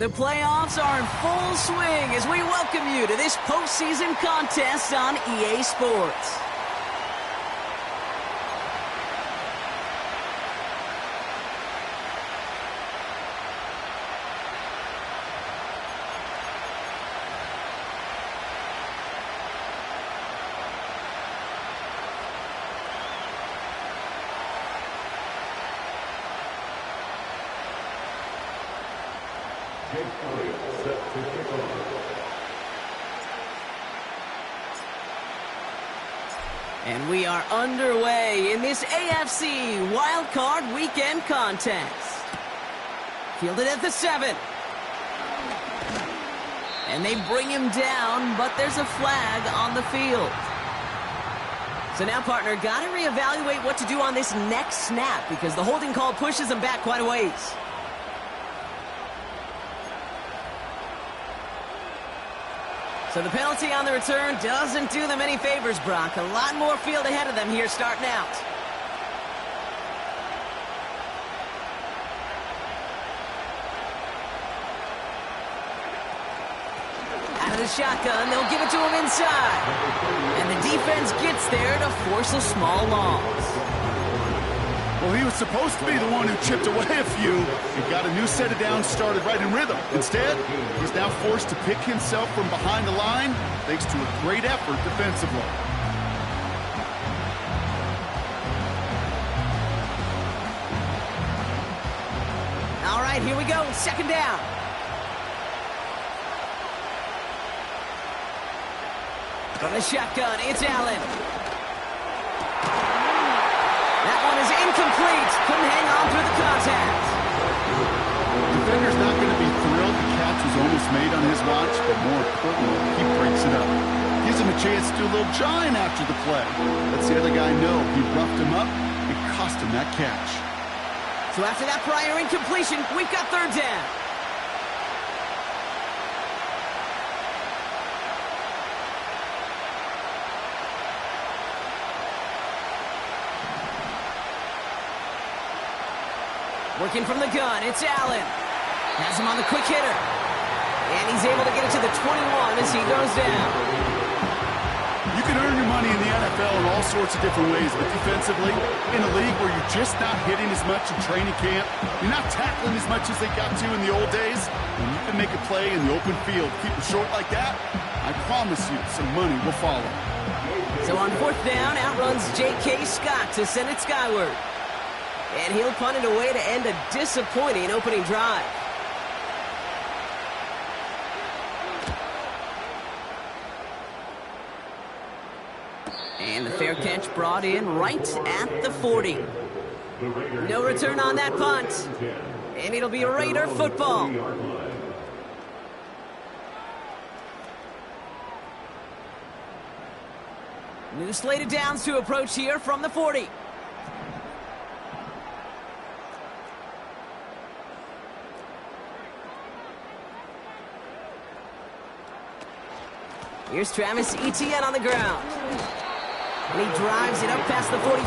The playoffs are in full swing as we welcome you to this postseason contest on EA Sports. And we are underway in this AFC Wildcard Weekend contest. Fielded at the 7. And they bring him down, but there's a flag on the field. So now, partner, got to reevaluate what to do on this next snap because the holding call pushes him back quite a ways. So the penalty on the return doesn't do them any favors, Brock. A lot more field ahead of them here starting out. Out of the shotgun, they'll give it to him inside. And the defense gets there to force a small loss. Well, he was supposed to be the one who chipped away a few and got a new set of downs started right in rhythm. Instead, he's now forced to pick himself from behind the line thanks to a great effort defensively. All right, here we go. Second down. From the shotgun, it's Allen. That one is incomplete. Couldn't hang on through the contact. The defender's not going to be thrilled the catch was almost made on his watch, but more importantly, he breaks it up. Gives him a chance to do a little jawing after the play. Lets the other guy know he roughed him up and cost him that catch. So after that prior incompletion, we've got third down. Working from the gun, it's Allen. Has him on the quick hitter. And he's able to get it to the 21 as he goes down. You can earn your money in the NFL in all sorts of different ways, but defensively, in a league where you're just not hitting as much in training camp, you're not tackling as much as they got to in the old days, and you can make a play in the open field. Keep it short like that, I promise you some money will follow. So on fourth down, out runs J.K. Scott to send it skyward. And he'll punt it away to end a disappointing opening drive. And the fair catch brought in right at the 40. No return on that punt. And it'll be Raider football. New slated downs to approach here from the 40. Here's Travis Etienne on the ground. And he drives it up past the 45.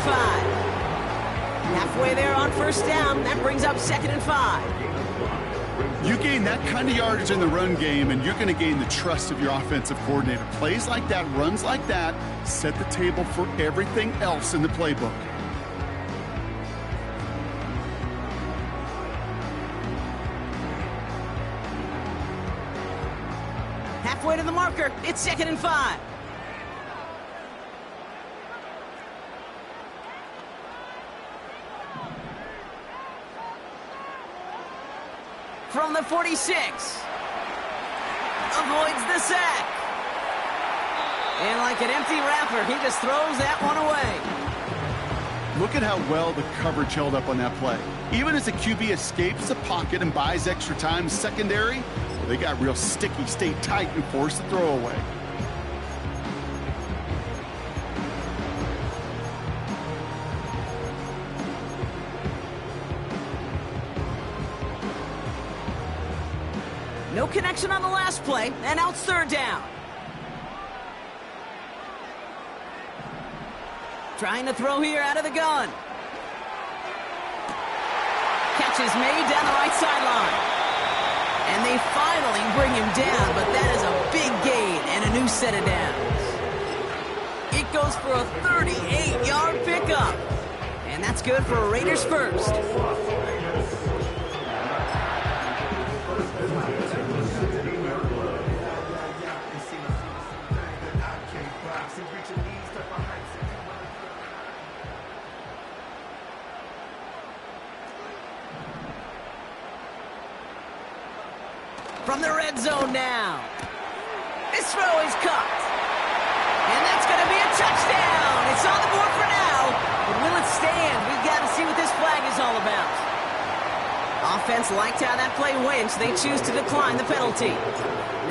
Halfway there on first down. That brings up 2nd and 5. You gain that kind of yardage in the run game, and you're going to gain the trust of your offensive coordinator. Plays like that, runs like that, set the table for everything else in the playbook. Halfway to the marker, it's 2nd and 5. From the 46. Avoids the sack. And like an empty wrapper, he just throws that one away. Look at how well the coverage held up on that play. Even as the QB escapes the pocket and buys extra time secondary, they got real sticky, stayed tight, and forced the throw away. No connection on the last play, and now it's third down. Trying to throw here out of the gun. Catch is made down the right sideline. And they finally bring him down, but that is a big gain and a new set of downs. It goes for a 38-yard pickup. And that's good for a Raiders first. From the red zone now. This throw is caught. And that's going to be a touchdown. It's on the board for now. But will it stand? We've got to see what this flag is all about. Offense liked how that play went, so they choose to decline the penalty.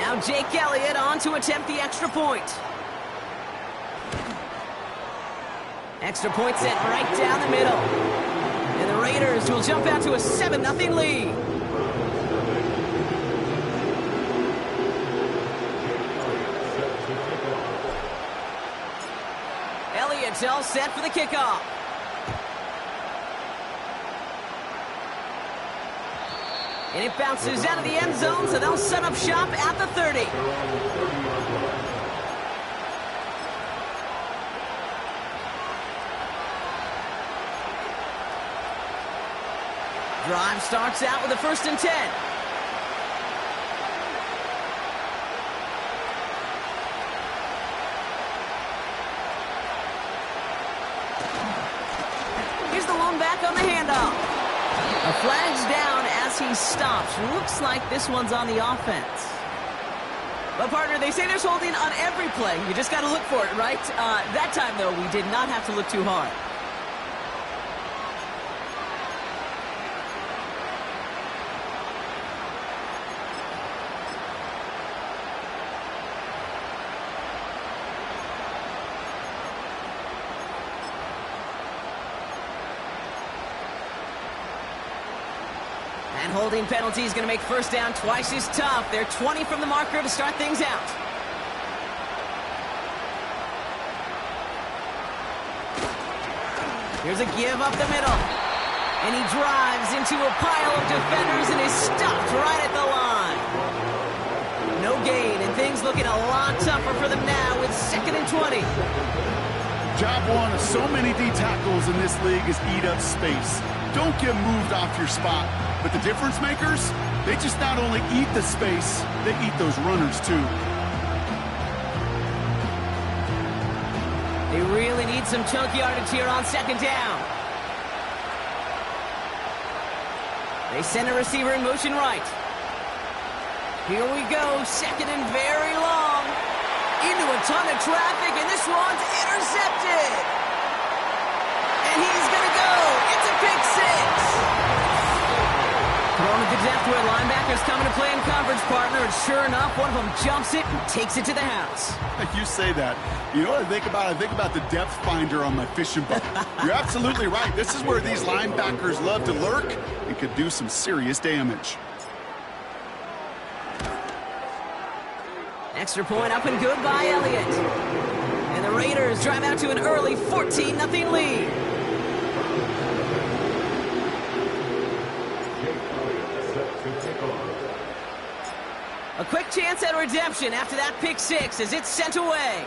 Now Jake Elliott on to attempt the extra point. Extra point set right down the middle. And the Raiders will jump out to a 7-0 lead. Elliott's all set for the kickoff. And it bounces out of the end zone, so they'll set up shop at the 30. Drive starts out with a 1st and 10. Here's the lone back on the handoff. A flag's down as he stops. Looks like this one's on the offense. But, partner, they say there's holding on every play. You just got to look for it, right? That time, though, we did not have to look too hard. And holding penalty is going to make first down twice as tough. They're 20 from the marker to start things out. Here's a give up the middle. And he drives into a pile of defenders and is stopped right at the line. No gain, and things looking a lot tougher for them now with 2nd and 20. Job one of so many D tackles in this league is eat up space. Don't get moved off your spot. But the difference makers, they just not only eat the space, they eat those runners too. They really need some chunk yardage here on 2nd down. They send a receiver in motion right. Here we go, 2nd and very long. Into a ton of traffic, and this one's intercepted. And he's going to go. It's a pick 6. Thrown at the depth where linebackers coming to play in coverage, partner, and sure enough, one of them jumps it and takes it to the house. You say that. You know what I think about? I think about the depth finder on my fishing boat. You're absolutely right. This is where these linebackers love to lurk and could do some serious damage. Extra point up and good by Elliott. And the Raiders drive out to an early 14-0 lead. A quick chance at redemption after that pick 6 as it's sent away.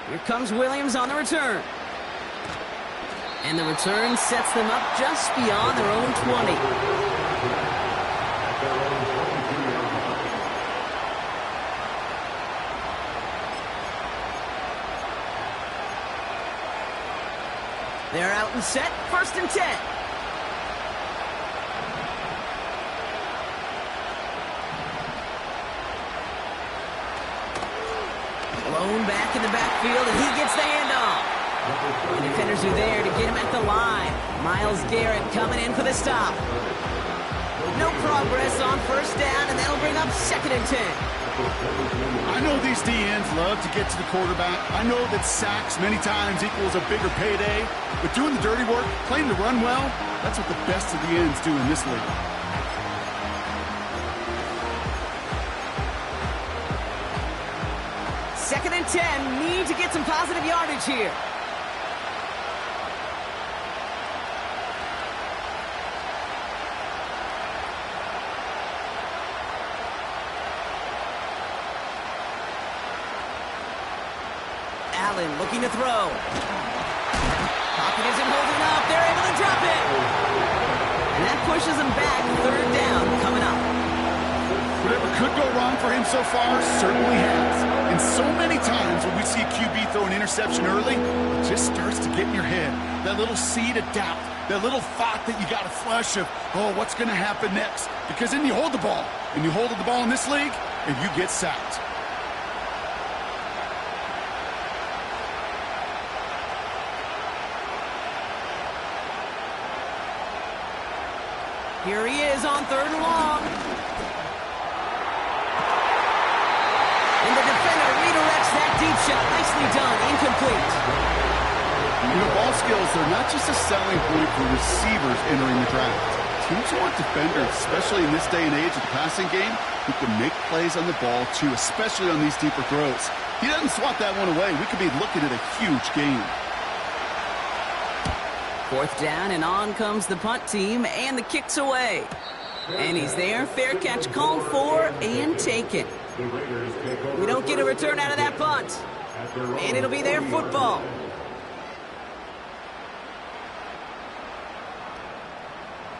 Here comes Williams on the return. And the return sets them up just beyond their own 20. They're out and set, 1st and 10. Blown back in the backfield, and he gets the handoff. The defenders are there to get him at the line. Myles Garrett coming in for the stop. No progress on 1st down, and that'll bring up 2nd and 10. I know these DNs love to get to the quarterback. I know that sacks many times equals a bigger payday. But doing the dirty work, playing the run well, that's what the best of the ends do in this league. Second and 10, need to get some positive yardage here. Allen looking to throw. Pocket isn't holding up. They're able to drop it. And that pushes them back. Third down coming up. Whatever could go wrong for him so far certainly has. And so many times when we see a QB throw an interception early, it just starts to get in your head. That little seed of doubt, that little thought that you got to flush of, oh, what's going to happen next? Because then you hold the ball, and you hold the ball in this league, and you get sacked. Here he is on third and long. And the defender redirects that deep shot. Nicely done. Incomplete. You know, ball skills, they're not just a selling point for receivers entering the draft. Teams want defenders, especially in this day and age of the passing game, who can make plays on the ball, too, especially on these deeper throws. He doesn't swat that one away. We could be looking at a huge game. Fourth down, and on comes the punt team, and the kick's away. And he's there. Fair catch called for and taken. We don't get a return out of that punt. And it'll be their football.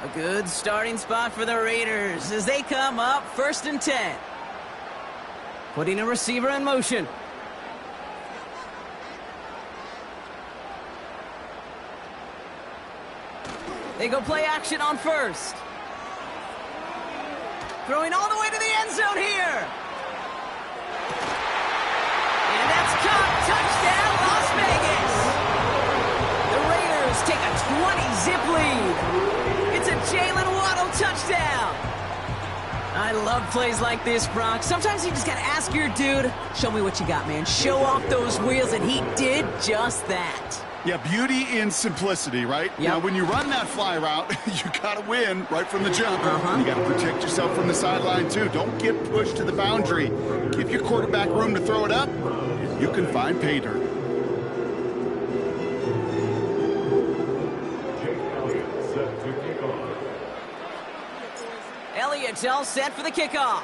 A good starting spot for the Raiders as they come up 1st and 10. Putting a receiver in motion. They go play action on first. Throwing all the way to the end zone here. And that's caught. Touchdown, Las Vegas. The Raiders take a 20-zip lead. It's a Jalen Waddle touchdown. I love plays like this, Brock. Sometimes you just got to ask your dude, show me what you got, man. Show off those wheels, and he did just that. Yeah, beauty in simplicity, right? Yep. Now, when you run that fly route, you got to win right from the jump. You got to protect yourself from the sideline, too. Don't get pushed to the boundary. Give your quarterback room to throw it up. You can find pay dirt. Elliott's all set for the kickoff.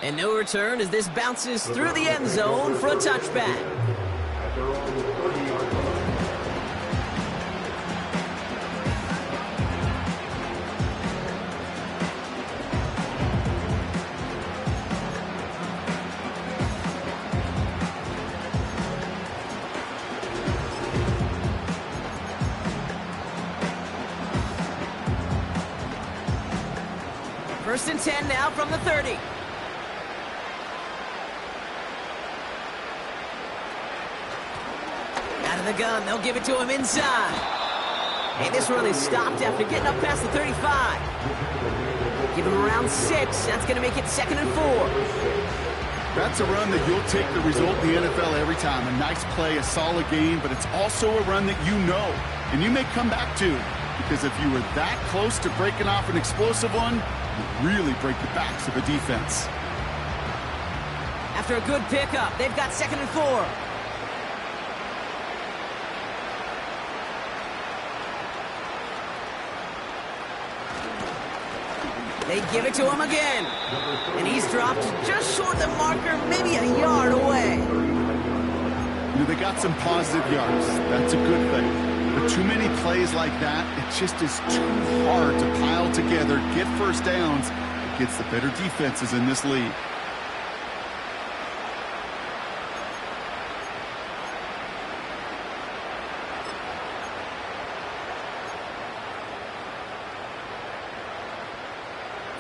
And no return as this bounces through the end zone for a touchback. First and 10 now from the 30. Out of the gun, they'll give it to him inside. And this run is stopped after getting up past the 35. Give him around 6. That's going to make it 2nd and 4. That's a run that you'll take the result in the NFL every time. A nice play, a solid game, but it's also a run that you know, and you may come back to. Because if you were that close to breaking off an explosive one, you really break the backs of a defense. After a good pickup, they've got 2nd and 4. They give it to him again. And he's dropped just short of the marker, maybe a yard away. You know, they got some positive yards. That's a good thing. But too many plays like that, it just is too hard to pile together, get first downs against the better defenses in this league.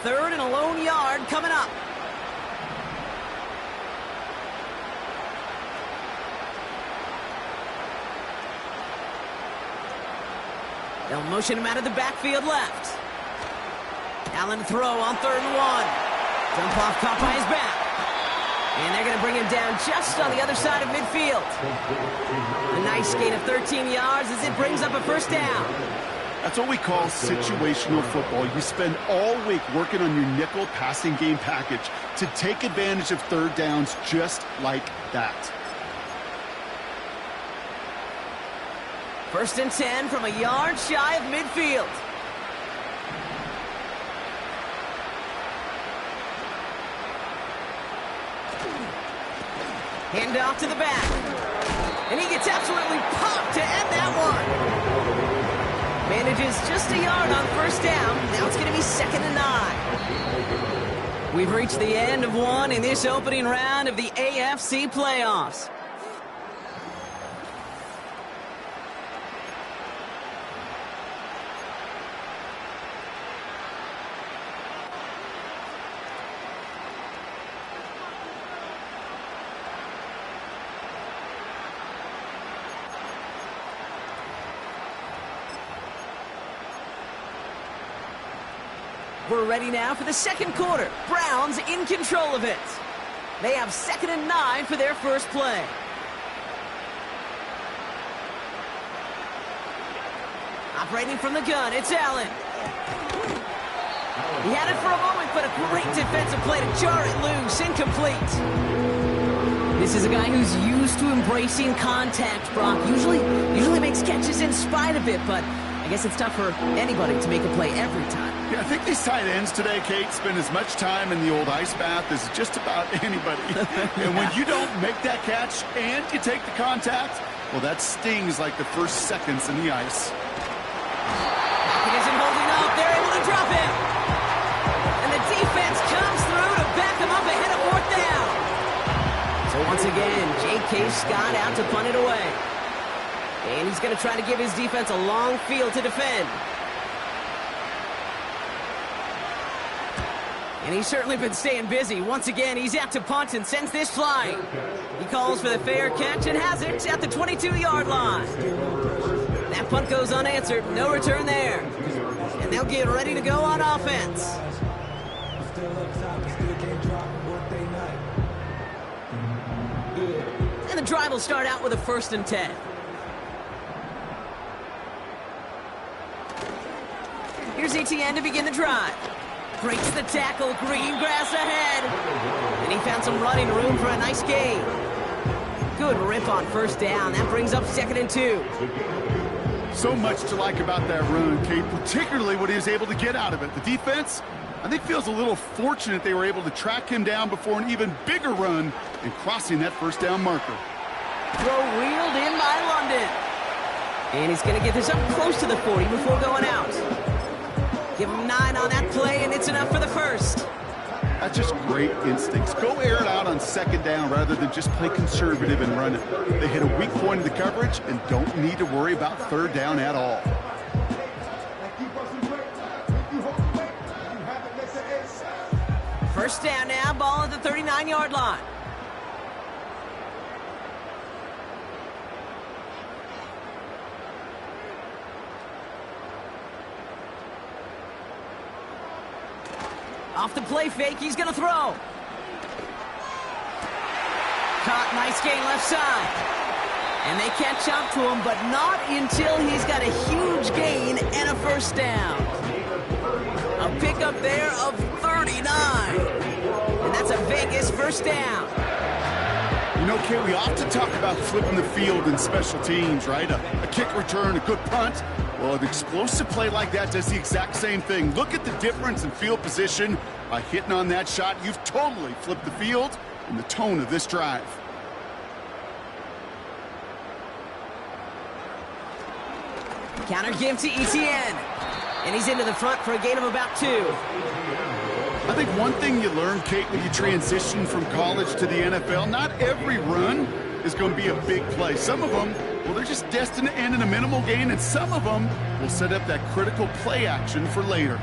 Third and a lone yard coming up. They'll motion him out of the backfield left. Allen throw on 3rd and 1. Jump off caught by his back. And they're going to bring him down just on the other side of midfield. A nice gain of 13 yards as it brings up a first down. That's what we call situational football. You spend all week working on your nickel passing game package to take advantage of third downs just like that. 1st and 10 from a yard shy of midfield. Hand off to the back. And he gets absolutely popped to end that one. Manages just a yard on first down. Now it's going to be 2nd and 9. We've reached the end of one in this opening round of the AFC playoffs. We're ready now for the second quarter. Browns in control of it. They have 2nd and 9 for their first play. Operating from the gun, it's Allen. He had it for a moment, but a great defensive play to jar it loose. Incomplete. This is a guy who's used to embracing contact, Brock. Usually makes catches in spite of it, but I guess it's tough for anybody to make a play every time. Yeah, I think these tight ends today, Kate, spend as much time in the old ice bath as just about anybody. And when you don't make that catch and you take the contact, well, that stings like the first seconds in the ice. It isn't holding up. They're able to drop him. And the defense comes through to back him up ahead of 4th down. So once again, J.K. Scott out to punt it away. And he's going to try to give his defense a long field to defend. And he's certainly been staying busy. Once again, he's out to punt and sends this flying. He calls for the fair catch and has it at the 22-yard line. That punt goes unanswered. No return there. And they'll get ready to go on offense. And the drive will start out with a 1st and 10. Here's Etienne to begin the drive. Breaks the tackle, green grass ahead. And he found some running room for a nice gain. Good rip on first down. That brings up 2nd and 2. So much to like about that run, Kate, particularly what he was able to get out of it. The defense, I think, feels a little fortunate they were able to track him down before an even bigger run and crossing that first down marker. Throw reeled in by London. And he's going to get this up close to the 40 before going out. Give him 9 on that play, and it's enough for the first. That's just great instincts. Go air it out on 2nd down rather than just play conservative and run it. They hit a weak point in the coverage and don't need to worry about 3rd down at all. First down now, ball at the 39-yard line. Off the play fake, he's going to throw. Caught, nice gain left side. And they catch up to him, but not until he's got a huge gain and a first down. A pickup there of 39. And that's a Vegas first down. You know, Kate, we often talk about flipping the field in special teams, right? A kick return, a good punt. Well, an explosive play like that does the exact same thing. Look at the difference in field position. By hitting on that shot, you've totally flipped the field and the tone of this drive. Counter give to Etienne. And he's into the front for a gain of about 2. I think one thing you learn, Kate, when you transition from college to the NFL, not every run is going to be a big play. Some of them, well, they're just destined to end in a minimal gain, and some of them will set up that critical play action for later.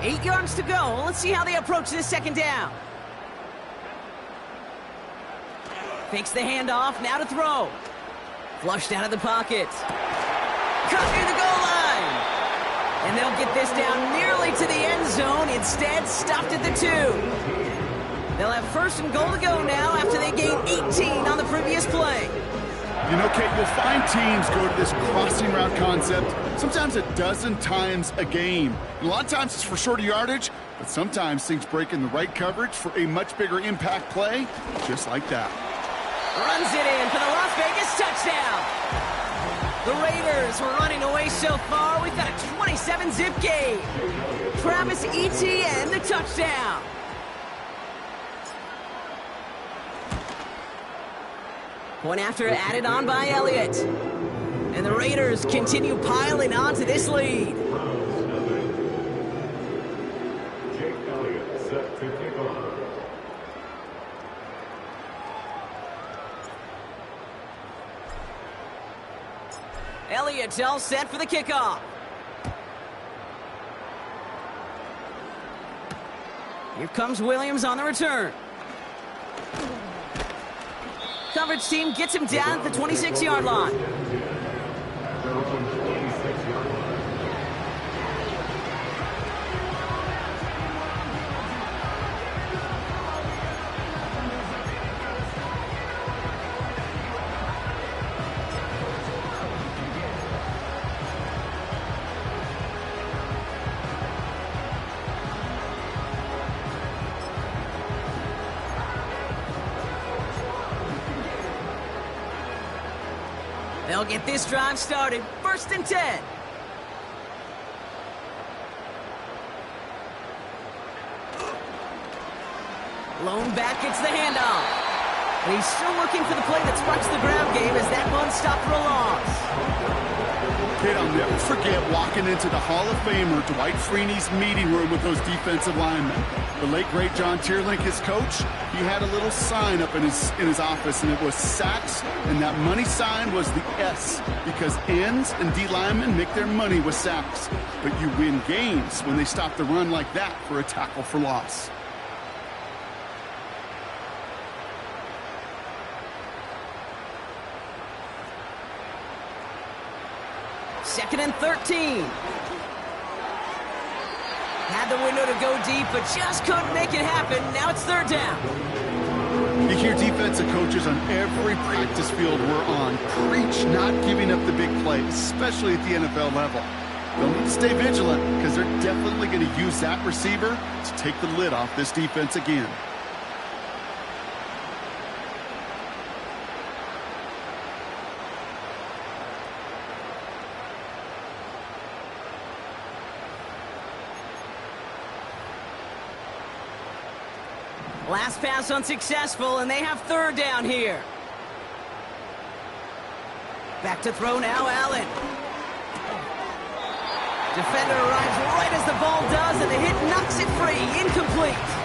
8 yards to go. Let's see how they approach this 2nd down. Fakes the handoff, now to throw. Flushed out of the pocket. Cut near the goal line. And they'll get this down nearly to the end zone. Instead, stopped at the 2. They'll have 1st and goal to go now after they gained 18 on the previous play. You know, Kate, you'll find teams go to this crossing route concept sometimes a dozen times a game. And a lot of times it's for shorter yardage, but sometimes things break in the right coverage for a much bigger impact play, just like that. Runs it in for the Las Vegas touchdown. The Raiders were running away so far. We've got a 27-zip game. Travis Etienne, the touchdown. Point after added on by Elliott. And the Raiders continue piling onto this lead. Elliott all set for the kickoff. Here comes Williams on the return. Coverage team gets him down at the 26-yard line. They'll get this drive started. 1st and 10. Lone back gets the handoff. And he's still looking for the play that sparks the ground game as that one stopped for a loss. Kid, I'll never forget walking into the Hall of Famer Dwight Freeney's meeting room with those defensive linemen. The late, great John Tierlink, his coach, he had a little sign up in his office, and it was sacks, and that money sign was the S, because ends and D linemen make their money with sacks. But you win games when they stop the run like that for a tackle for loss. Second and 13. Had the window to go deep, but just couldn't make it happen. Now it's 3rd down. You hear defensive coaches on every practice field we're on preach not giving up the big plays, especially at the NFL level. They'll need to stay vigilant because they're definitely going to use that receiver to take the lid off this defense again. Last pass unsuccessful, and they have 3rd down here. Back to throw now, Allen. Defender arrives right as the ball does, and the hit knocks it free. Incomplete.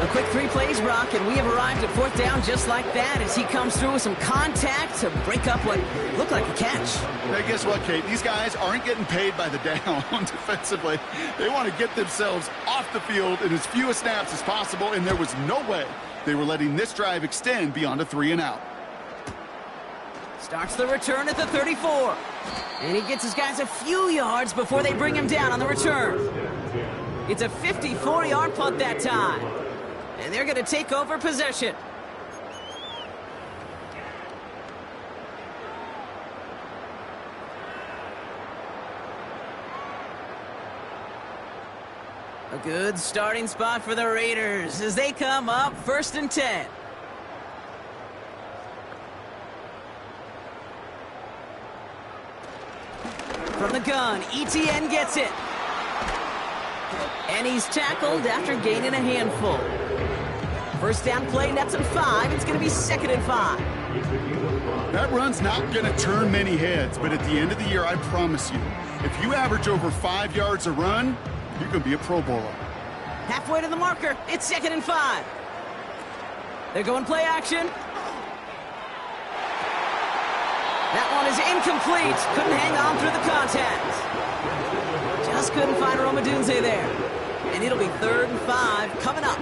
A quick 3 plays, Brock, and we have arrived at 4th down just like that as he comes through with some contact to break up what looked like a catch. Now, guess what, Kate? These guys aren't getting paid by the down defensively. They want to get themselves off the field in as few snaps as possible, and there was no way they were letting this drive extend beyond a 3-and-out. Starts the return at the 34. And he gets his guys a few yards before they bring him down on the return. It's a 54-yard punt that time. And they're going to take over possession. A good starting spot for the Raiders as they come up 1st and 10. From the gun, ETN gets it. And he's tackled after gaining a handful. 1st down play, nets him 5. It's going to be 2nd and 5. That run's not going to turn many heads, but at the end of the year, I promise you, if you average over 5 yards a run, you're going to be a Pro Bowler. Halfway to the marker, it's 2nd and 5. They're going play action. That one is incomplete. Couldn't hang on through the contact. Just couldn't find Romadunze there. And it'll be 3rd and 5 coming up.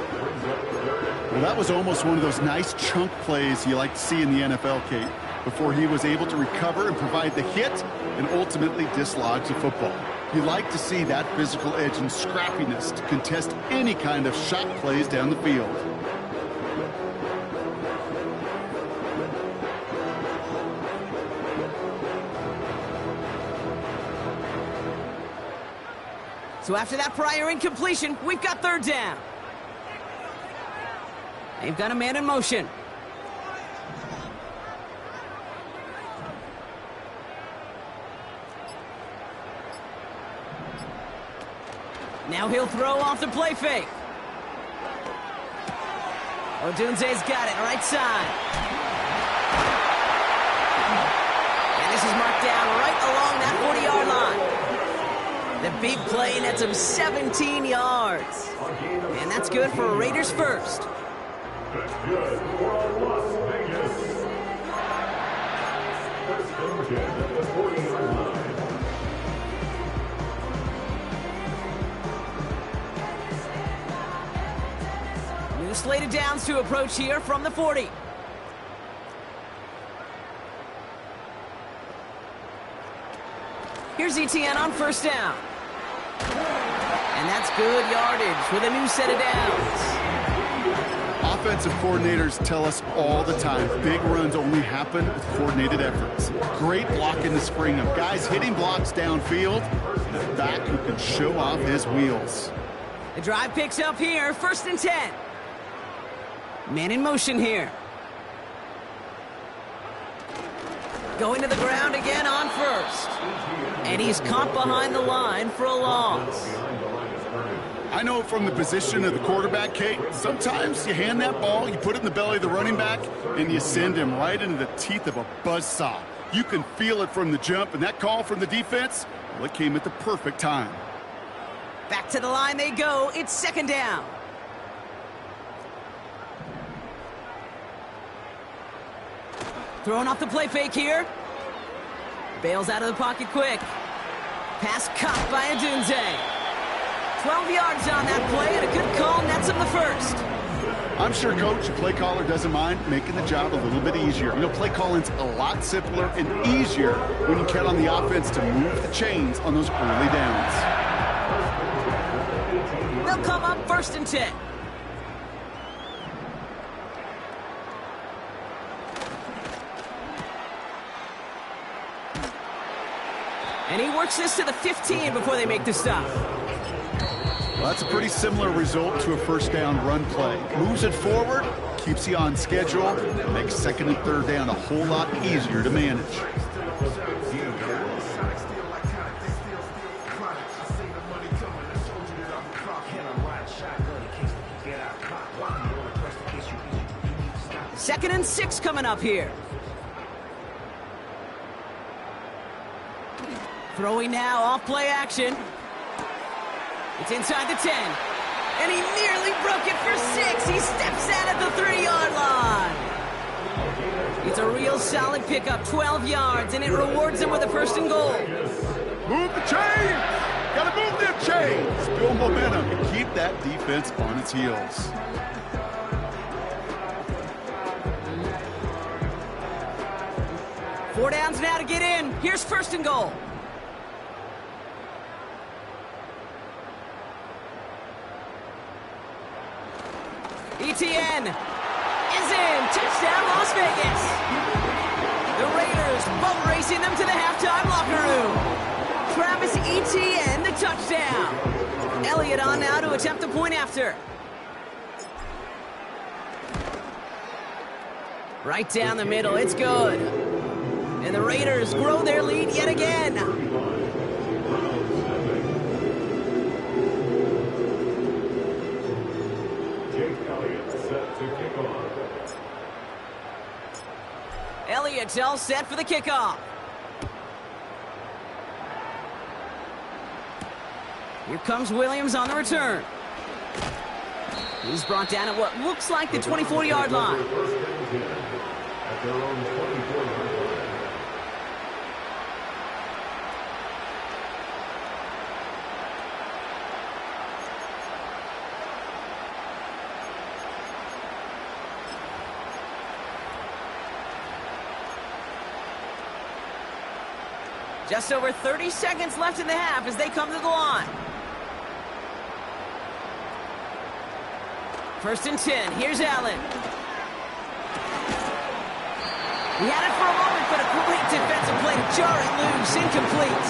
Well, that was almost one of those nice chunk plays you like to see in the NFL, Kate, before he was able to recover and provide the hit and ultimately dislodge the football. You like to see that physical edge and scrappiness to contest any kind of shot plays down the field. So after that prior incompletion, we've got 3rd down. They've got a man in motion. Now he'll throw off the play fake. Odunze's got it, right side. brought down right along that 40-yard line. The big play nets him 17 yards. And that's good for Raiders first. That's good for Las Vegas. First and 10 at the 40-yard line. New slated downs to approach here from the 40. Here's ETN on first down. And that's good yardage with a new set of downs. Offensive coordinators tell us all the time, big runs only happen with coordinated efforts. Great block in the spring of guys hitting blocks downfield, and a back who can show off his wheels. The drive picks up here, first and 10. Man in motion here. Going to the ground again on first. And he's caught behind the line for a loss. I know from the position of the quarterback, Kate, sometimes you hand that ball, you put it in the belly of the running back, and you send him right into the teeth of a buzzsaw. You can feel it from the jump, and that call from the defense, well, it came at the perfect time. Back to the line they go. It's second down. Throwing off the play fake here. Bails out of the pocket quick. Pass caught by Adunze. 12 yards on that play, and a good call nets him the first. I'm sure, Coach, the play caller doesn't mind making the job a little bit easier. You know, play calling's a lot simpler and easier when you count on the offense to move the chains on those early downs. They'll come up first and 10. And he works this to the 15 before they make the stop. Well, that's a pretty similar result to a first down run play. Moves it forward, keeps you on schedule, makes second and third down a whole lot easier to manage. Second and 6 coming up here. Throwing now, off play action. It's inside the 10. And he nearly broke it for 6. He steps out at the 3-yard line. It's a real solid pickup, 12 yards, and it rewards him with a first and goal. Move the chains! Gotta move them chains! Build momentum and keep that defense on its heels. Four downs now to get in. Here's first and goal. ETN is in. Touchdown, Las Vegas. The Raiders boat racing them to the halftime locker room. Travis Etienne, the touchdown. Elliott on now to attempt the point after. Right down the middle. It's good. And the Raiders grow their lead yet again. Elliott's all set for the kickoff. Here comes Williams on the return. He's brought down at what looks like the 24-yard line. Just over 30 seconds left in the half as they come to the line. First and 10. Here's Allen. He had it for a moment, but a great defensive play to jar it loose. Incomplete.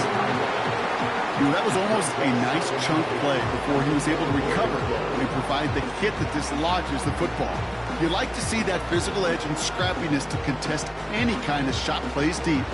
That was almost a nice chunk play before he was able to recover and provide the hit that dislodges the football. You like to see that physical edge and scrappiness to contest any kind of shot plays deep.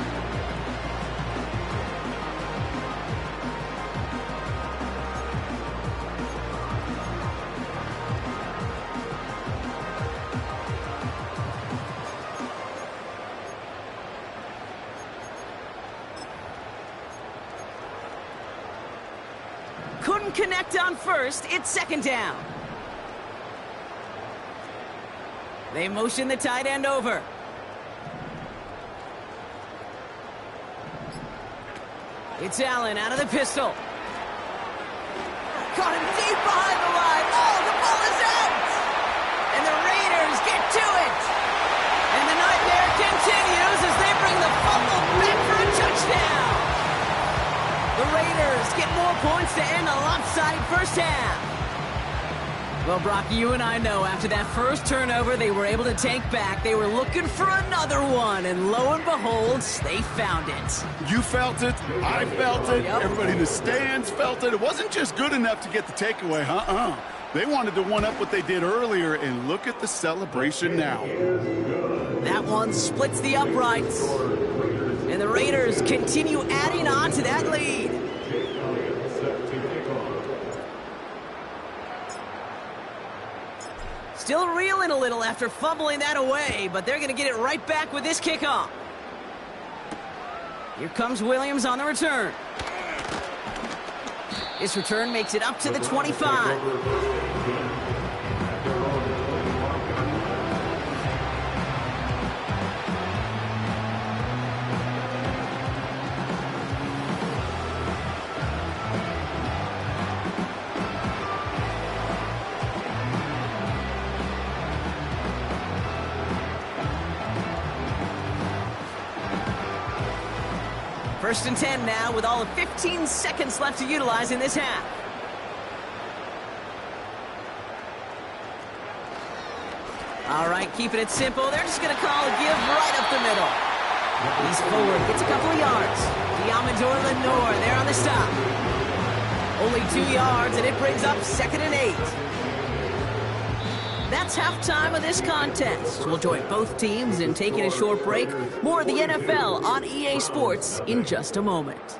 couldn't connect on first. It's second down. They motion the tight end over. It's Allen out of the pistol. Caught him deep behind the line. Oh, the ball is out! And the Raiders get to it. And the nightmare continues as they bring the fumble back for a touchdown. The Raiders get more points to end a lopsided first half. Well, Brock, you and I know after that first turnover, they were able to take back. They were looking for another one, and lo and behold, they found it. You felt it. I felt it. Yep. Everybody in the stands felt it. It wasn't just good enough to get the takeaway, They wanted to one-up what they did earlier, and look at the celebration now. That one splits the uprights. And the Raiders continue adding on to that lead. Still reeling a little after fumbling that away, but they're going to get it right back with this kickoff. Here comes Williams on the return. This return makes it up to the 25. First and 10 now with all of 15 seconds left to utilize in this half. All right, keeping it simple. They're just going to call a give right up the middle. He's forward, gets a couple of yards. Diamador Lenore there on the stop. Only 2 yards, and it brings up 2nd and 8. That's halftime of this contest. We'll join both teams in taking a short break. More of the NFL on EA Sports in just a moment.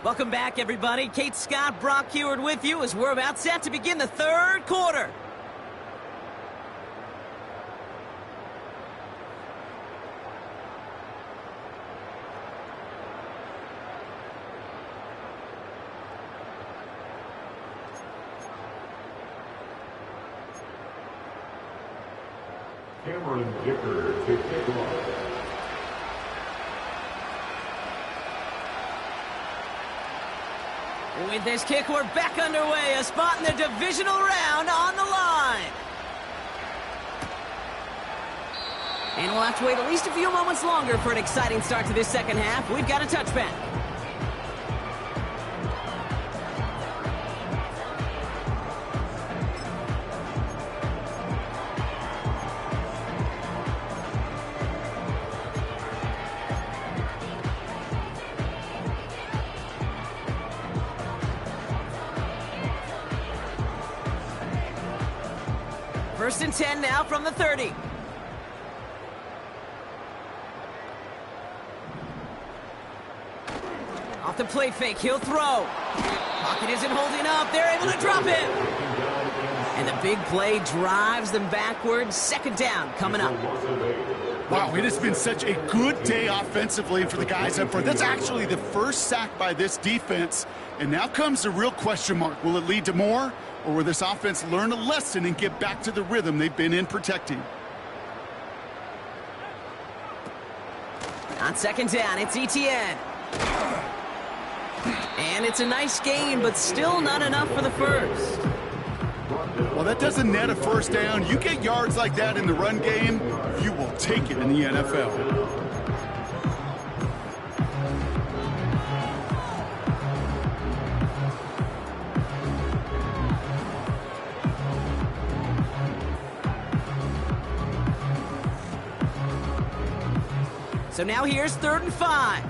Welcome back, everybody. Kate Scott, Brock Heward with you as we're about set to begin the third quarter. Cameron Dicker to kick off. With this kick, we're back underway. A spot in the divisional round on the line. And we'll have to wait at least a few moments longer for an exciting start to this second half. We've got a touchback. First and 10 now from the 30. Off the play fake, he'll throw. Pocket isn't holding up, they're able to drop him. And the big play drives them backwards. Second down coming up. Wow, it has been such a good day offensively for the guys up front. That's actually the first sack by this defense. And now comes the real question mark. Will it lead to more? Or will this offense learn a lesson and get back to the rhythm they've been in protecting? On second down, it's ETN. And it's a nice gain, but still not enough for the first. Well, that doesn't net a first down. You get yards like that in the run game, you will take it in the NFL. So now here's 3rd and 5.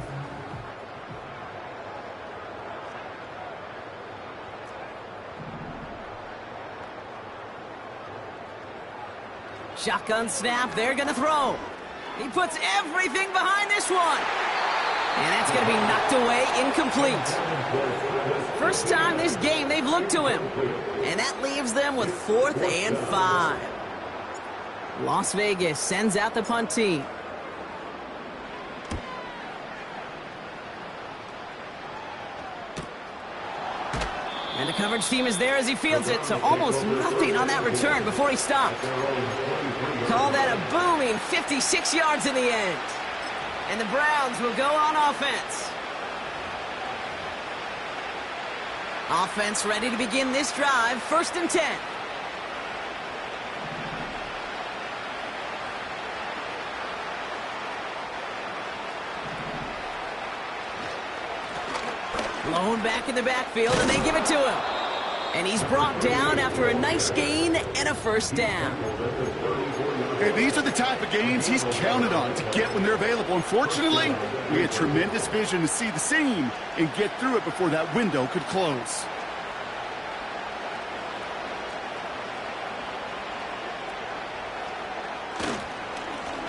Shotgun snap, they're going to throw. He puts everything behind this one. And that's going to be knocked away, incomplete. First time this game they've looked to him. And that leaves them with 4th and 5. Las Vegas sends out the punt team. And the coverage team is there as he fields it, so almost nothing on that return before he stopped. Call that a booming 56 yards in the end. And the Browns will go on offense. Offense ready to begin this drive, 1st and 10. Blown back in the backfield, and they give it to him. And he's brought down after a nice gain and a 1st down. Hey, these are the type of gains he's counted on to get when they're available. Unfortunately, we had tremendous vision to see the seam and get through it before that window could close.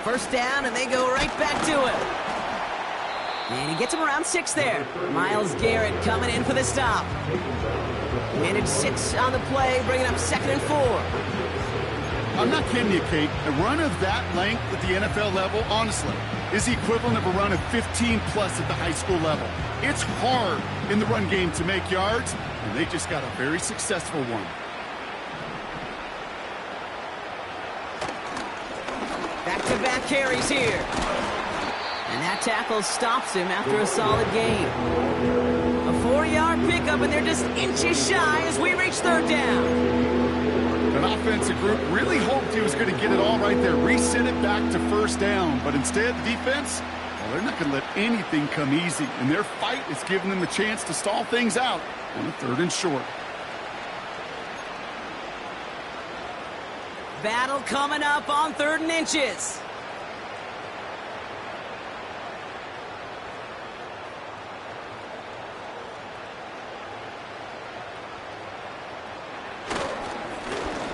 First down, and they go right back to him. And he gets him around 6 there. Myles Garrett coming in for the stop. Managed 6 on the play, bringing up 2nd and 4. I'm not kidding you, Kate. A run of that length at the NFL level, honestly, is the equivalent of a run of 15-plus at the high school level. It's hard in the run game to make yards, and they just got a very successful one. Back-to-back carries here. And that tackle stops him after a solid gain. A 4-yard pickup, and they're just inches shy as we reach 3rd down. An offensive group really hoped he was going to get it all right there, reset it back to 1st down. But instead, the defense, well, they're not going to let anything come easy. And their fight is giving them a chance to stall things out on a 3rd and short. Battle coming up on 3rd and inches.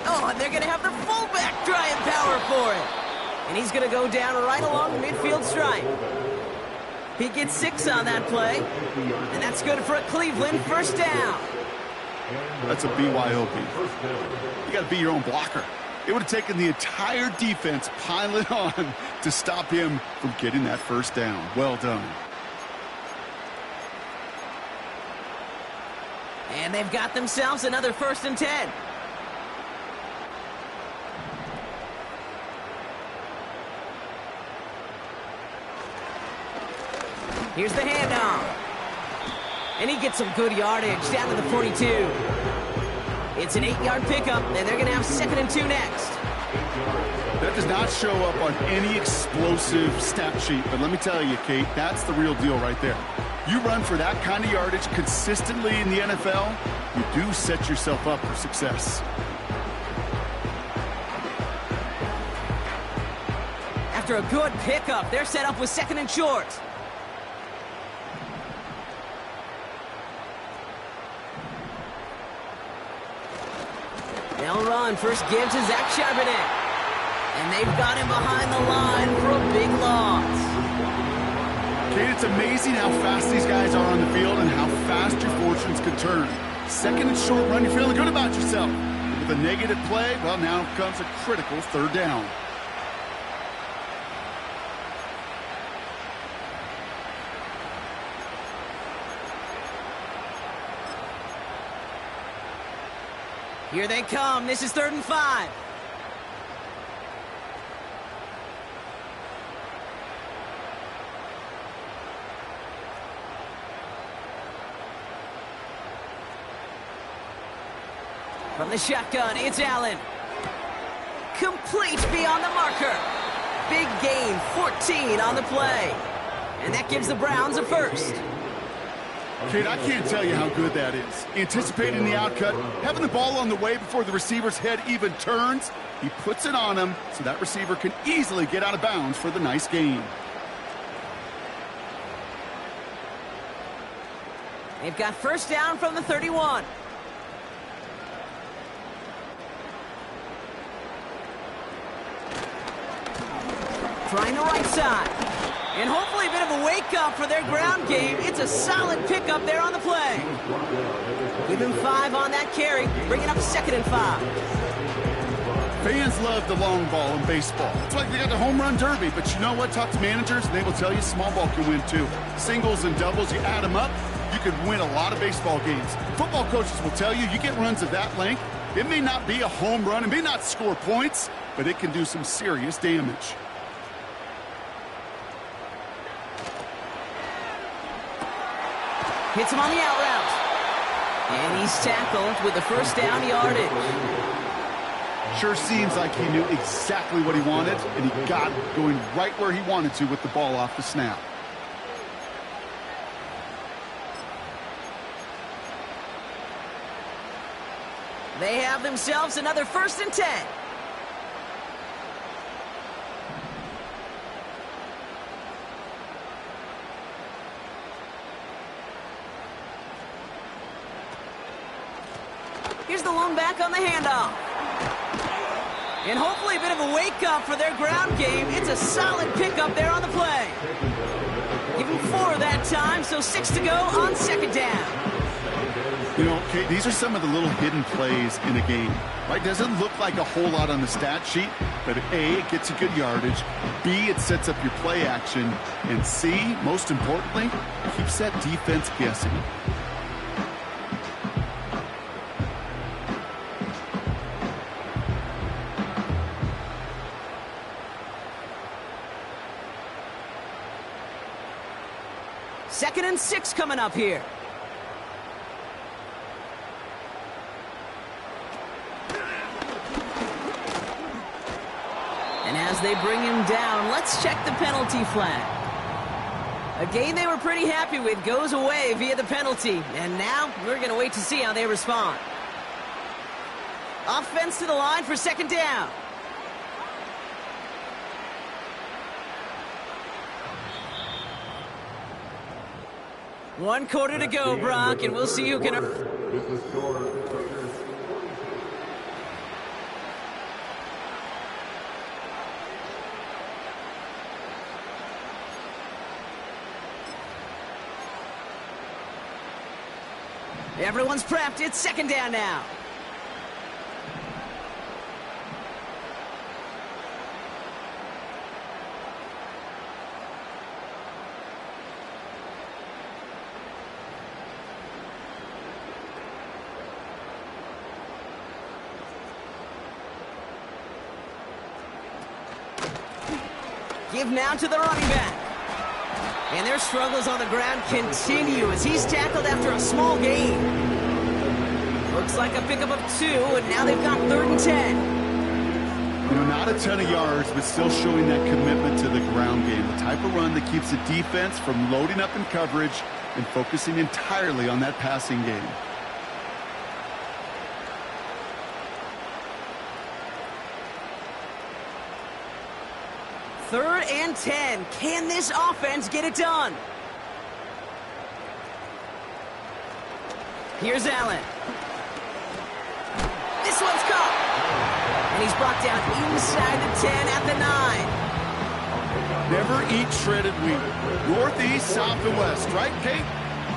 Oh, and they're going to have the fullback trying power for it. And he's going to go down right along the midfield stripe. He gets 6 on that play. And that's good for a Cleveland 1st down. That's a BYOB. You got to be your own blocker. It would have taken the entire defense piling on to stop him from getting that 1st down. Well done. And they've got themselves another 1st and 10. Here's the handoff. And he gets some good yardage down to the 42. It's an 8-yard pickup, and they're going to have 2nd and 2 next. That does not show up on any explosive stat sheet, but let me tell you, Kate, that's the real deal right there. You run for that kind of yardage consistently in the NFL, you do set yourself up for success. After a good pickup, they're set up with 2nd and short. They'll run. First give to Zach Charbonnet. And they've got him behind the line for a big loss. Kate, it's amazing how fast these guys are on the field and how fast your fortunes can turn. 2nd and short run, you're feeling good about yourself. With a negative play, well, now comes a critical 3rd down. Here they come. This is 3rd and 5. From the shotgun, it's Allen. Complete beyond the marker. Big gain, 14 on the play. And that gives the Browns a 1st. Kate, I can't tell you how good that is. Anticipating the outcut, having the ball on the way before the receiver's head even turns, he puts it on him so that receiver can easily get out of bounds for the nice gain. They've got 1st down from the 31. trying the right side. And hopefully a bit of a wake-up for their ground game. It's a solid pickup there on the play. Give him 5 on that carry, bringing up 2nd and 5. Fans love the long ball in baseball. It's like they got the home run derby, but you know what? Talk to managers, and they will tell you small ball can win too. Singles and doubles, you add them up, you could win a lot of baseball games. Football coaches will tell you get runs of that length. It may not be a home run, it may not score points, but it can do some serious damage. Hits him on the out route. And he's tackled with the first down yardage. Sure seems like he knew exactly what he wanted, and he got it going right where he wanted to with the ball off the snap. They have themselves another 1st and 10. Here's the lone back on the handoff. And hopefully a bit of a wake-up for their ground game. It's a solid pickup there on the play. Give him 4 that time, so 6 to go on 2nd down. You know, Kate, these are some of the little hidden plays in a game. Right? Doesn't look like a whole lot on the stat sheet, but A, it gets you good yardage. B, it sets up your play action. And C, most importantly, keeps that defense guessing. Second and 6 coming up here. And as they bring him down, let's check the penalty flag. A game they were pretty happy with goes away via the penalty. And now we're going to wait to see how they respond. Offense to the line for 2nd down. One quarter to go, Brock, and we'll see who can... Everyone's prepped. It's 2nd down now. Give now to the running back. And their struggles on the ground continue as he's tackled after a small gain. Looks like a pickup of 2, and now they've got 3rd and 10. You know, not a ton of yards, but still showing that commitment to the ground game. The type of run that keeps the defense from loading up in coverage and focusing entirely on that passing game. Third and 10. Can this offense get it done? Here's Allen. This one's caught. And he's brought down inside the 10 at the 9. Never eat shredded wheat. Northeast, south, and west, right, Kate?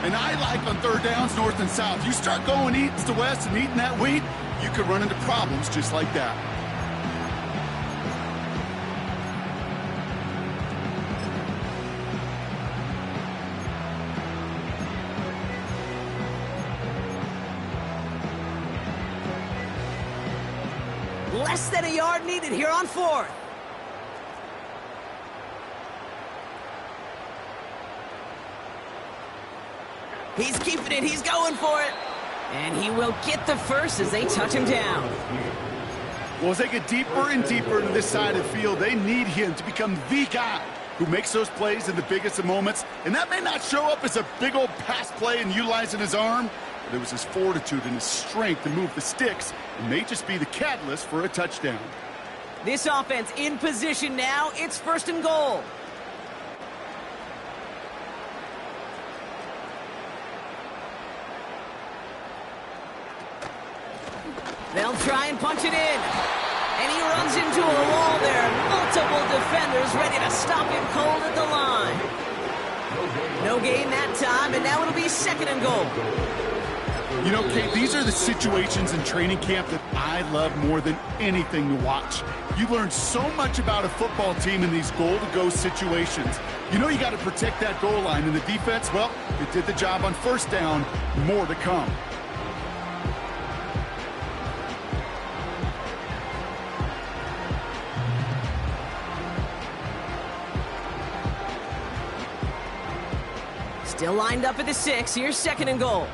And I like on 3rd downs, north and south. You start going east to west and eating that wheat, you could run into problems just like that. Less than a yard needed here on 4th. He's keeping it. He's going for it. And he will get the first as they touch him down. Well, as they get deeper and deeper into this side of the field, they need him to become the guy who makes those plays in the biggest of moments. And that may not show up as a big old pass play and utilizing his arm, but it was his fortitude and his strength to move the sticks and may just be the catalyst for a touchdown. This offense in position now. It's 1st and goal. They'll try and punch it in. And he runs into a wall there. Multiple defenders defenders ready to stop him cold at the line. No gain that time, and now it'll be 2nd and goal. You know, Kate, these are the situations in training camp that I love more than anything to watch. You learn so much about a football team in these goal-to-go situations. You know you got to protect that goal line, and the defense, well, it did the job on 1st down. More to come. Still lined up at the 6. Here's 2nd and goal.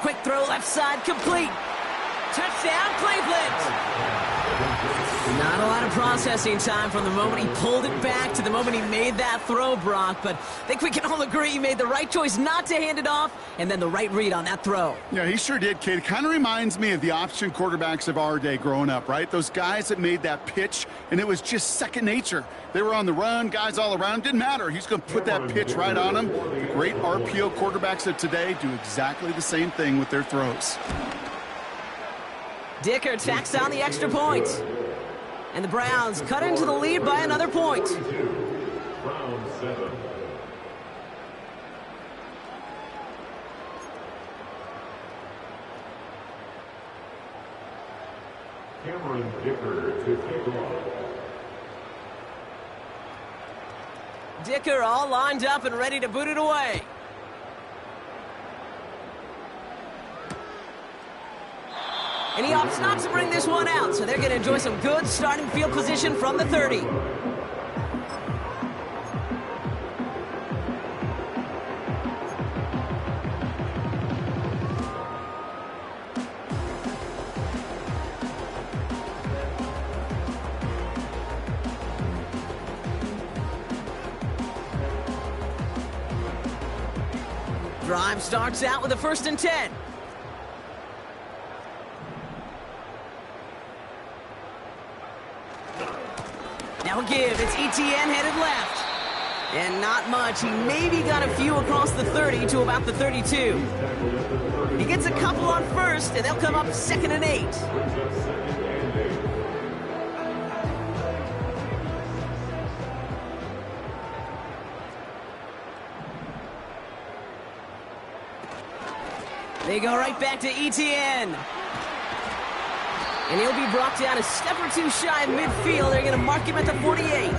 Quick throw left side, complete. Touchdown, Cleveland. Not a lot of processing time from the moment he pulled it back to the moment he made that throw, Brock. But I think we can all agree he made the right choice not to hand it off, and then the right read on that throw. Yeah, he sure did, Kate. It kind of reminds me of the option quarterbacks of our day growing up, right? Those guys that made that pitch, and it was just second nature. They were on the run, guys all around. Didn't matter. He's going to put that pitch right on them. The great RPO quarterbacks of today do exactly the same thing with their throws. Dicker tacks on the extra point. And the Browns cut into the lead by another point. Round 7. Cameron Dicker to kick off. Dicker all lined up and ready to boot it away. And he opts not to bring this one out, so they're going to enjoy some good starting field position from the 30. Drive starts out with a 1st and 10. Now give, it's Etienne headed left. And not much. He maybe got a few across the 30 to about the 32. He gets a couple on 1st, and they'll come up 2nd and 8. They go right back to Etienne. And he'll be brought down a step or two shy of midfield. They're going to mark him at the 48.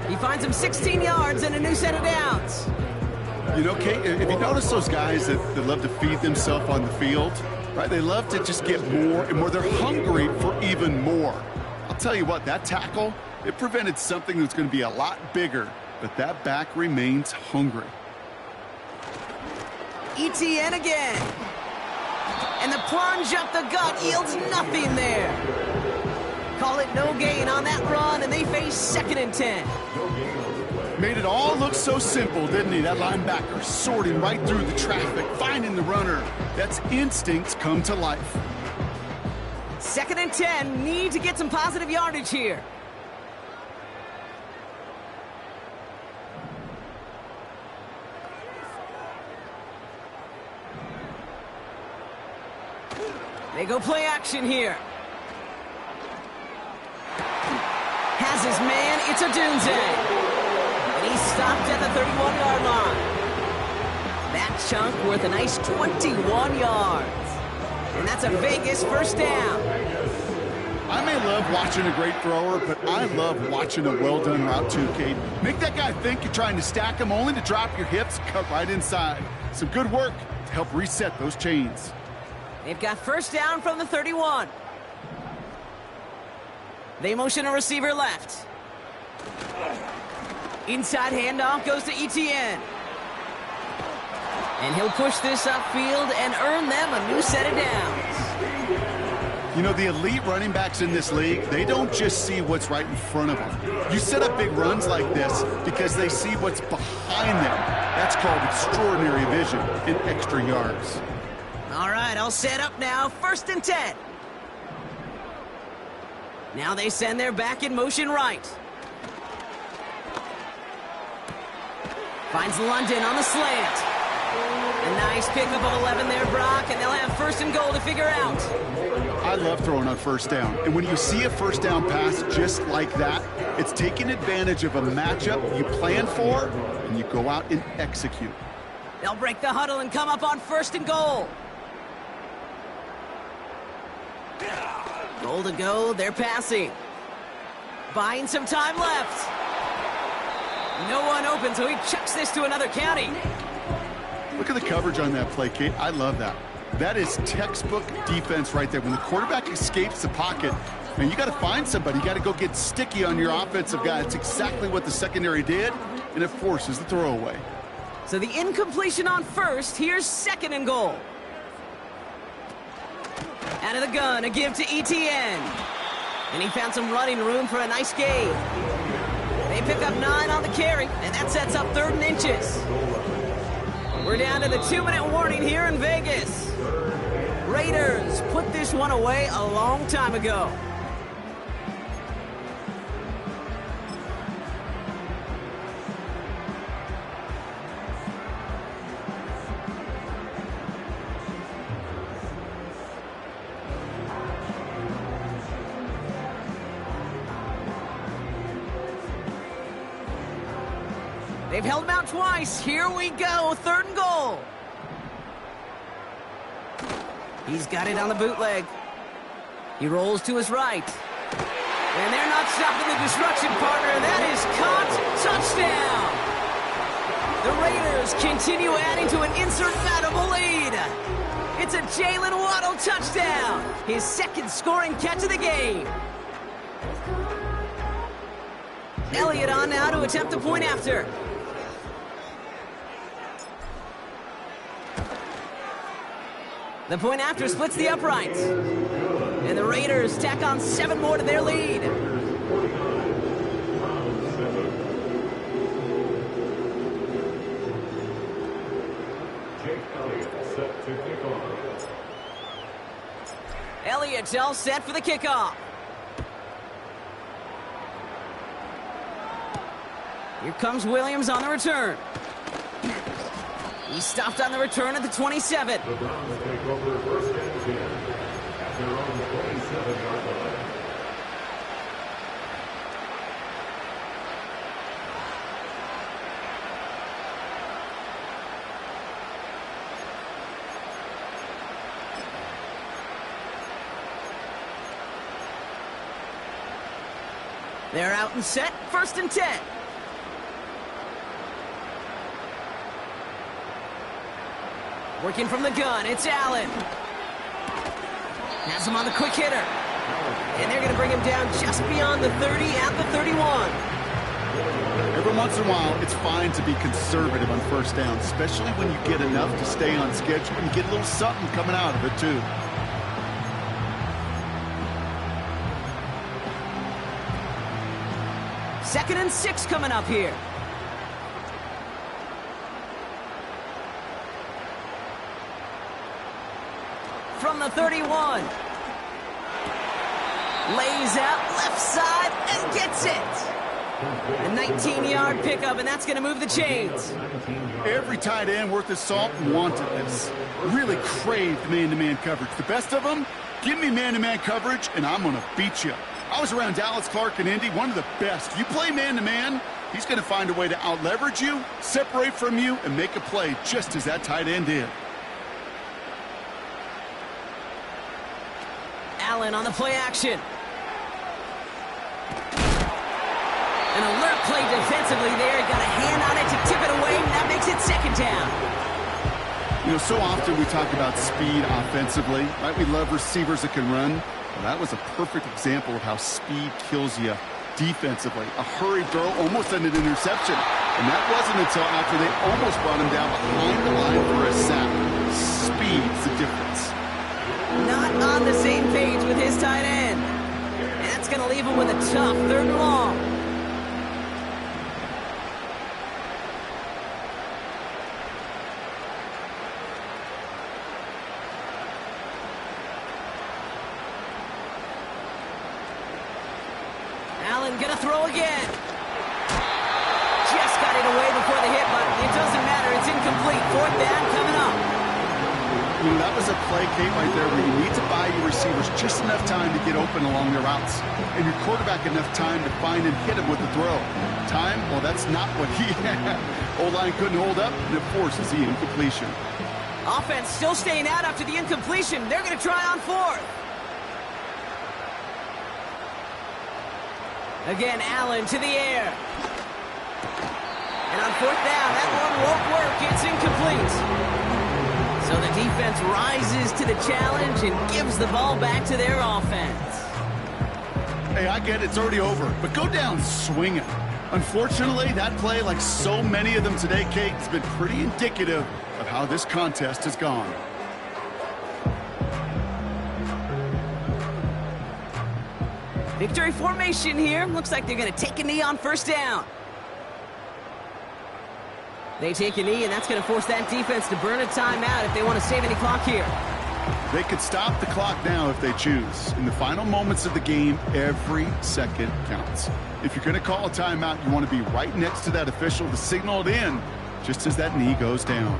He finds him 16 yards and a new set of downs. You know, Kate, if you notice those guys that love to feed themselves on the field, right? They love to just get more and more. They're hungry for even more. I'll tell you what, that tackle, it prevented something that's going to be a lot bigger, but that back remains hungry. Etienne again. And the plunge up the gut yields nothing there. Call it no gain on that run, and they face 2nd and 10. Made it all look so simple, didn't he? That linebacker sorting right through the traffic, finding the runner. That's instincts come to life. 2nd and 10, need to get some positive yardage here. They go play action here. Has his man, it's a Dunze. And he's stopped at the 31-yard line. That chunk worth a nice 21 yards. And that's a Vegas 1st down. I may love watching a great thrower, but I love watching a well-done route too, Kate. Make that guy think you're trying to stack him only to drop your hips, cut right inside. Some good work to help reset those chains. They've got 1st down from the 31. They motion a receiver left. Inside handoff goes to Etienne. And he'll push this upfield and earn them a new set of downs. You know, the elite running backs in this league, they don't just see what's right in front of them. You set up big runs like this because they see what's behind them. That's called extraordinary vision and extra yards. All right, all set up now. 1st and 10. Now they send their back in motion right. Finds London on the slant. A nice pickup of 11 there, Brock, and they'll have first and goal to figure out. I love throwing on first down. And when you see a first down pass just like that, it's taking advantage of a matchup you plan for, and you go out and execute. They'll break the huddle and come up on first and goal. Goal to go, they're passing. Buying some time left. No one open, so he chucks this to another county. Look at the coverage on that play, Kate. I love that. That is textbook defense right there. When the quarterback escapes the pocket, and you got to find somebody. You got to go get sticky on your offensive guy. That's exactly what the secondary did, and it forces the throwaway. So the incompletion on first. Here's second and goal. Out of the gun, a give to ETN. And he found some running room for a nice gain. They pick up 9 on the carry, and that sets up 3rd and inches. We're down to the 2-minute warning here in Vegas. Raiders put this one away a long time ago. They've held him out twice. Here we go. 3rd and goal. He's got it on the bootleg. He rolls to his right. And they're not stopping the destruction, partner. That is caught. Touchdown. The Raiders continue adding to an insurmountable lead. It's a Jalen Waddle touchdown. His 2nd scoring catch of the game. Elliott on now to attempt the point after. The point after splits the uprights. And the Raiders tack on 7 more to their lead. Elliott's all set for the kickoff. Here comes Williams on the return. He stopped on the return at the 27. The Browns take over 1st and 10 at their own 27-yard line. They're out and set, 1st and 10. Working from the gun, it's Allen. Has him on the quick hitter. And they're going to bring him down just beyond the 30 at the 31. Every once in a while, it's fine to be conservative on first down, especially when you get enough to stay on schedule and get a little something coming out of it, too. Second and 6 coming up here. From the 31. Lays out left side and gets it. A 19-yard pickup, and that's going to move the chains. Every tight end worth his salt wanted this. Really craved man-to-man coverage. The best of them, give me man-to-man coverage, and I'm going to beat you. I was around Dallas Clark and Indy, one of the best. You play man-to-man, he's going to find a way to out-leverage you, separate from you, and make a play just as that tight end did. Allen on the play action. An alert play defensively there. Got a hand on it to tip it away, and that makes it 2nd down. You know, so often we talk about speed offensively, right? We love receivers that can run. Well, that was a perfect example of how speed kills you defensively. A hurried throw, almost an interception. And that wasn't until after they almost brought him down behind the line for a sack. Speed's the difference. Not on the same page with his tight end. And that's going to leave him with a tough 3rd and long. Allen going to throw again. Just got it away before the hit, but You know, that was a play, Kate, right there where you need to buy your receivers just enough time to get open along their routes, and your quarterback enough time to find and hit him with the throw. Time? Well, that's not what he had. O-line couldn't hold up, and it forces the incompletion. Offense still staying out after the incompletion. They're going to try on fourth. Again, Allen to the air. And on fourth down, that one won't work. It's incomplete. So the defense rises to the challenge and gives the ball back to their offense. Hey, I get it. It's already over. But go down swinging. Unfortunately, that play, like so many of them today, Kate, has been pretty indicative of how this contest has gone. Victory formation here. Looks like they're going to take a knee on first down. They take a knee, and that's going to force that defense to burn a timeout if they want to save any clock here. They could stop the clock now if they choose. In the final moments of the game, every second counts. If you're going to call a timeout, you want to be right next to that official to signal it in just as that knee goes down.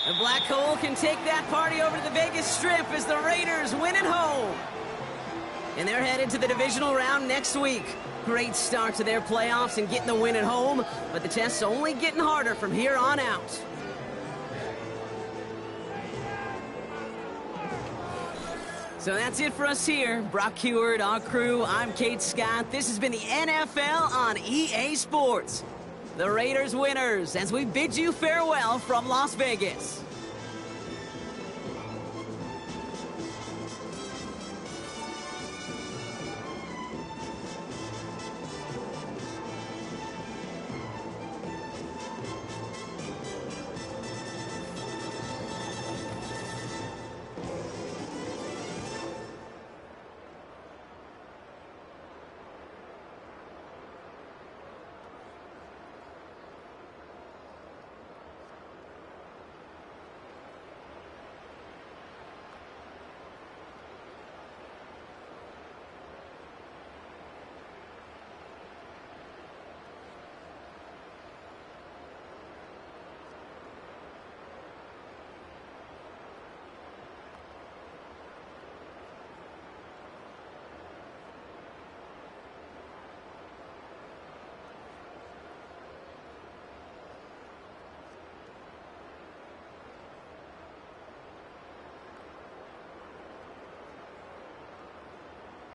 The Black Hole can take that party over to the Vegas Strip as the Raiders win at home. And they're headed to the divisional round next week. Great start to their playoffs and getting the win at home, but the test's only getting harder from here on out. So that's it for us here. Brock Heward, our crew, I'm Kate Scott. This has been the NFL on EA Sports. The Raiders winners as we bid you farewell from Las Vegas.